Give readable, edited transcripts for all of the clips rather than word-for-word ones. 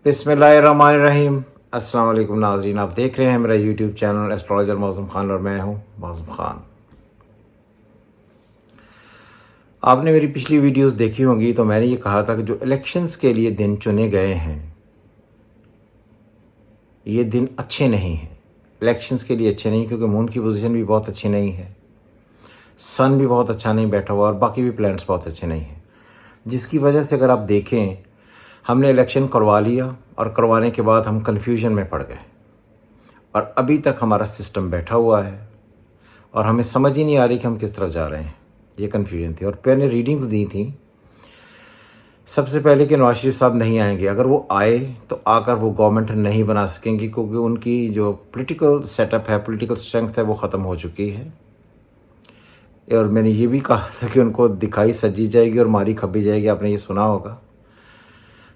बिस्मिल्लाहिर्रहमानिर्रहीम। अस्सलाम वालेकुम नाज़रीन, आप देख रहे हैं मेरा YouTube channel astrologer Mauzam Khan और मैं हूं मौज़म खान। आपने मेरी पिछली वीडियोस देखी होंगी तो मैंने ये कहा था कि जो इलेक्शंस के लिए दिन चुने गए हैं ये दिन अच्छे नहीं हैं। इलेक्शंस के लिए अच्छे नहीं क्योंकि मून की पोजीशन भी बहुत अच्छी नहीं है, सन भी बहुत अच्छा नहीं बैठा हुआ और बाकी भी प्लैनेट्स बहुत अच्छे नहीं हैं, जिसकी वजह से अगर आप देखें हमने इलेक्शन करवा लिया और करवाने के बाद हम कन्फ्यूजन में पड़ गए और अभी तक हमारा सिस्टम बैठा हुआ है और हमें समझ ही नहीं आ रही कि हम किस तरफ जा रहे हैं। ये कन्फ्यूजन थी और मैंने रीडिंग्स दी थी सबसे पहले कि नवाज शरीफ साहब नहीं आएंगे। अगर वो आए तो आकर वो गवर्नमेंट नहीं बना सकेंगी क्योंकि उनकी जो पॉलिटिकल सेटअप है, पॉलिटिकल स्ट्रेंथ है वो ख़त्म हो चुकी है। और मैंने ये भी कहा था कि उनको दिखाई सजी जाएगी और मारी खपी जाएगी, आपने ये सुना होगा।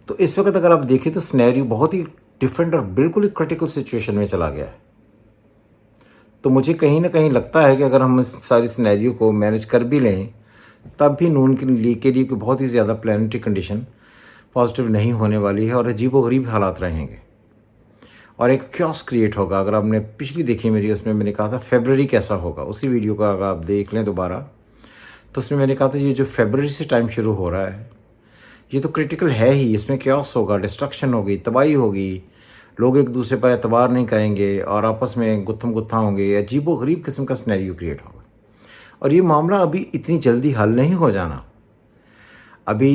तो इस वक्त अगर आप देखें तो सिनेरियो बहुत ही डिफरेंट और बिल्कुल ही क्रिटिकल सिचुएशन में चला गया है। तो मुझे कहीं ना कहीं लगता है कि अगर हम इस सारी सिनेरियो को मैनेज कर भी लें तब भी नून के लिए कोई बहुत ही ज़्यादा प्लानिटरी कंडीशन पॉजिटिव नहीं होने वाली है और अजीबोगरीब हालात रहेंगे और एक क्योस क्रिएट होगा। अगर आपने पिछली देखी मेरी, उसमें मैंने कहा था फरवरी कैसा होगा, उसी वीडियो का अगर आप देख लें दोबारा तो उसमें मैंने कहा था ये जो फरवरी से टाइम शुरू हो रहा है ये तो क्रिटिकल है ही। इसमें क्योस होगा, डिस्ट्रक्शन होगी, तबाही होगी, लोग एक दूसरे पर एतबार नहीं करेंगे और आपस में गुत्थम गुत्था होंगे, अजीबो गरीब किस्म का सिनेरियो क्रिएट होगा। और ये मामला अभी इतनी जल्दी हल नहीं हो जाना। अभी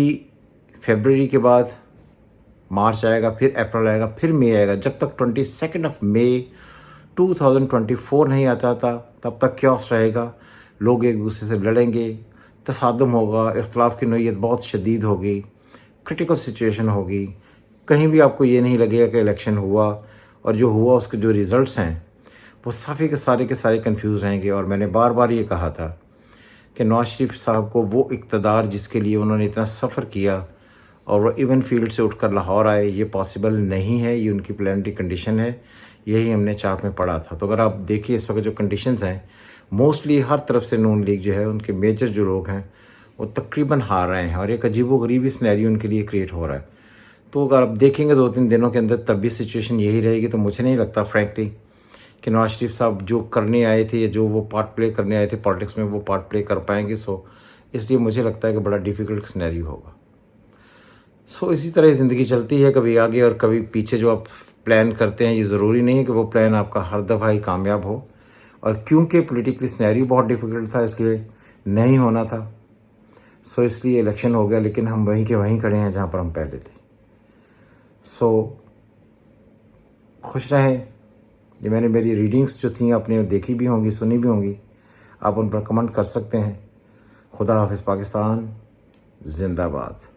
फरवरी के बाद मार्च आएगा, फिर अप्रैल आएगा, फिर मई आएगा। जब तक 22 मई 2024 नहीं आता था तब तक क्योस रहेगा, लोग एक दूसरे से लड़ेंगे, तसादम होगा, इख्तलाफ की नोयत बहुत शदीद होगी, क्रिटिकल सिचुएशन होगी। कहीं भी आपको ये नहीं लगेगा कि इलेक्शन हुआ और जो हुआ उसके जो रिज़ल्ट्स हैं वो साफ़ी के सारे कंफ्यूज रहेंगे। और मैंने बार बार ये कहा था कि नवाज शरीफ साहब को वो इक़्तिदार जिसके लिए उन्होंने इतना सफ़र किया और वो इवन फील्ड से उठकर लाहौर आए, ये पॉसिबल नहीं है। ये उनकी प्लानिटरी कंडीशन है, यही हमने चार्ट में पढ़ा था। तो अगर आप देखिए इस वक्त जो कंडीशंस हैं, मोस्टली हर तरफ से नून लीग जो है उनके मेजर जो लोग हैं वो तकरीबन हार रहे हैं और एक अजीबोगरीबी सिनेरियो उनके लिए क्रिएट हो रहा है। तो अगर आप देखेंगे 2-3 दिनों के अंदर तब भी सिचुएशन यही रहेगी। तो मुझे नहीं लगता फ्रैंकली कि नवाज शरीफ साहब जो करने आए थे या जो वो पार्ट प्ले करने आए थे पॉलिटिक्स में वो पार्ट प्ले कर पाएंगे। इसलिए मुझे लगता है कि बड़ा डिफ़िकल्ट सिनेरियो होगा। इसी तरह ज़िंदगी चलती है, कभी आगे और कभी पीछे। जो आप प्लान करते हैं ये ज़रूरी नहीं है कि वो प्लान आपका हर दफ़ा ही कामयाब हो। और क्योंकि पॉलिटिकली सिनेरियो बहुत डिफ़िकल्ट था इसलिए नहीं होना था, इसलिए इलेक्शन हो गया, लेकिन हम वहीं के वहीं खड़े हैं जहाँ पर हम पहले थे। खुश रहें। ये मैंने मेरी रीडिंग्स जो थी आपने देखी भी होंगी, सुनी भी होंगी, आप उन पर कमेंट कर सकते हैं। खुदा हाफिज़। पाकिस्तान जिंदाबाद।